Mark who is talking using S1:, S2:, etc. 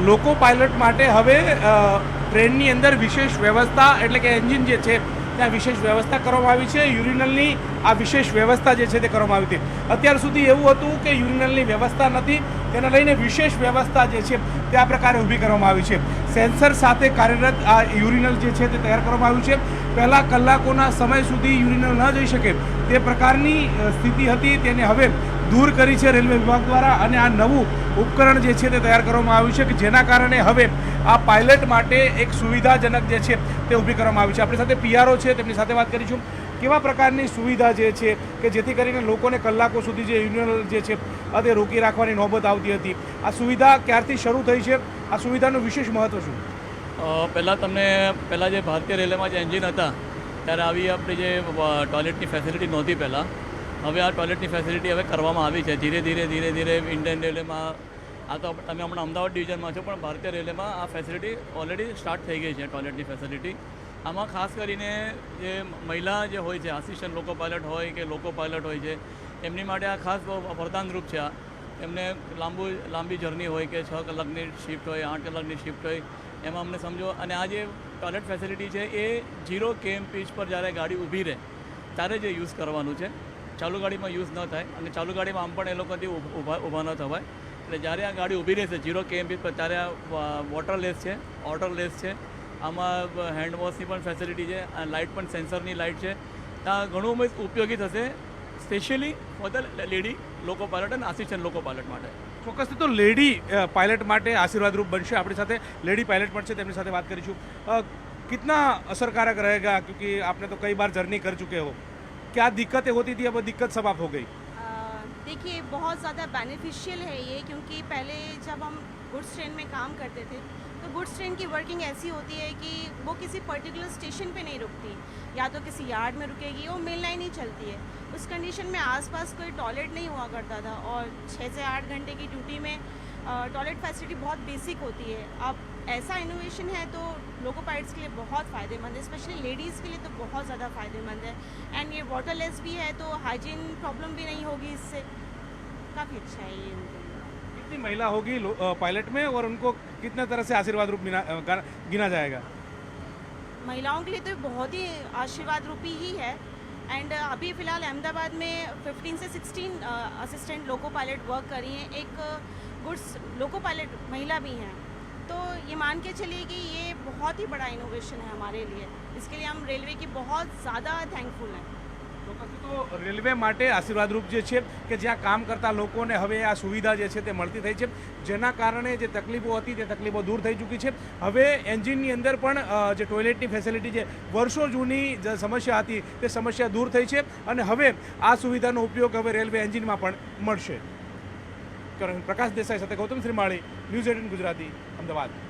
S1: લોકો પાયલટ માટે હવે ટ્રેનની અંદર વિશેષ વ્યવસ્થા એટલે કે એન્જિન જે છે ત્યાં વિશેષ વ્યવસ્થા કરવામાં આવી છે. યુરિનલની આ વિશેષ વ્યવસ્થા જે છે તે કરવામાં આવી હતી. અત્યાર સુધી એવું હતું કે યુરિનલની વ્યવસ્થા નથી, તેને લઈને વિશેષ વ્યવસ્થા જે છે તે આ પ્રકારે ઊભી કરવામાં આવી છે. સેન્સર સાથે કાર્યરત આ યુરિનલ જે છે તે તૈયાર કરવામાં આવ્યું છે. પહેલાં કલાકોના સમય સુધી યુરિનલ ન જઈ શકે તે પ્રકારની સ્થિતિ હતી, તેને હવે દૂર કરી છે રેલવે વિભાગ દ્વારા, અને આ નવું ઉપકરણ જે છે તે તૈયાર કરવામાં આવ્યું છે કે જેના કારણે હવે આ પાયલટ માટે એક સુવિધાજનક જે છે તે ઊભી કરવામાં આવી છે. આપણી સાથે પીઆરઓ છે, તેમની સાથે વાત કરીશું. કેવા પ્રકારની સુવિધા જે છે કે જેથી કરીને લોકોને કલાકો સુધી જે યુરિનલ જે છે તે રોકી રાખવાની નોબત આવતી હતી, આ સુવિધા ક્યારથી શરૂ થઈ છે? આ સુવિધાનું વિશેષ મહત્વ શું?
S2: પહેલાં જે ભારતીય રેલવેમાં જે એન્જિન હતા ત્યારે આવી આપણી જે ટોયલેટની ફેસિલિટી નહોતી પહેલાં. હવે આ ટોયલેટની ફેસિલિટી હવે કરવામાં આવી છે ધીરે ધીરે ઇન્ડિયન રેલવેમાં. આ તો તમે હમણાં અમદાવાદ ડિવિઝનમાં છો, પણ ભારતીય રેલવેમાં આ ફેસિલિટી ઓલરેડી સ્ટાર્ટ થઈ ગઈ છે ટોયલેટની ફેસિલિટી. આમાં ખાસ કરીને જે મહિલા જે હોય છે, આસિસ્ટન્ટ લોકો પાયલટ હોય કે લોકો પાયલટ હોય છે, એમની માટે આ ખાસ વરદાનરૂપ છે. એમને લાંબી જર્ની હોય કે 6 કલાકની શિફ્ટ હોય, 8 કલાકની શિફ્ટ હોય, એમાં અમને સમજો. અને આ જે ટોયલેટ ફેસિલિટી છે એ 0 km પીચ પર જ્યારે ગાડી ઊભી રહે ત્યારે જે યુઝ કરવાનું છે. ચાલુ ગાડીમાં યુઝ ન થાય, અને ચાલુ ગાડીમાં આમ પણ એ લોકોથી ઊભા ન થવાય. એટલે જ્યારે આ ગાડી ઊભી રહેશે 0 km પીચ પર ત્યારે આ વોટરલેસ છે, ઓટરલેસ છે. આમાં હેન્ડ વોશની પણ ફેસિલિટી છે, અને લાઇટ પણ સેન્સરની લાઇટ છે. ત્યાં ઘણું ઉપયોગી થશે, સ્પેશિયલી ફોર ધ લેડી લોકો પાયલટ અને આસિસ્ટન્ટ લોકો પાયલટ માટે.
S1: ચોક્કસથી તો લેડી પાयलट માટે આશીર્વાદરૂપ બનશે. આપણી સાથે લેडी पायलट પણ છે, તેમની સાથે વાત કરીશું. कितना असरकारक रहेगा, क्योंकि आपने तो कई बार जर्नी कर चुके हो, क्या दिक्कतें होती थी, अब दिक्कत समाप्त हो गई?
S3: देखिए, बहुत ज़्यादा बेनिफिशियल है ये, क्योंकि पहले जब हम गुड्स ट्रेन में काम करते थे तो गुड्स ट्रेन की वर्किंग ऐसी होती है कि वो किसी पर्टिकुलर स्टेशन पे नहीं रुकती, या तो किसी यार्ड में रुकेगी, वो मेल लाइन ही चलती है. उस कंडीशन में आसपास कोई टॉयलेट नहीं हुआ करता था, और 6 से 8 घंटे की ड्यूटी में टॉयलेट फैसिलिटी बहुत बेसिक होती है. अब ऐसा इनोवेशन है तो लोको पायलट्स के लिए बहुत फ़ायदेमंद है, स्पेशली लेडीज़ के लिए तो बहुत ज़्यादा फ़ायदेमंद है. एंड ये वाटरलेस भी है तो हाइजीन प्रॉब्लम भी नहीं होगी इससे. काफ़ी अच्छा है ये.
S1: कितनी महिला होगी पायलट में, और उनको कितने तरह से आशीर्वाद रूप गिना जाएगा?
S3: महिलाओं के लिए तो बहुत ही आशीर्वाद रूपी ही है. एंड अभी फ़िलहाल अहमदाबाद में 15 से 16 असिस्टेंट लोको पायलट वर्क कर रही हैं. एक गुड्स लोको पायलट महिला भी हैं. तो ये मान के चलिए कि ये बहुत ही बड़ा इनोवेशन है हमारे लिए. इसके लिए हम रेलवे की बहुत ज़्यादा थैंकफुल हैं.
S1: તો રેલવે માટે આશીર્વાદરૂપ જે છે કે જ્યાં કામ કરતા લોકોને હવે આ સુવિધા જે છે તે મળતી થઈ છે, જેના કારણે જે તકલીફો હતી તે તકલીફો દૂર થઈ ચૂકી છે. હવે એન્જિનની અંદર પણ જે ટોયલેટની ફેસિલિટી છે, વર્ષો જૂની જે સમસ્યા હતી તે સમસ્યા દૂર થઈ છે, અને હવે આ સુવિધાનો ઉપયોગ હવે રેલવે એન્જિનમાં પણ મળશે. પ્રકાશ દેસાઈ સાથે ગૌતમ શ્રીમાળી, ન્યૂઝ 18 ગુજરાતી, અમદાવાદ.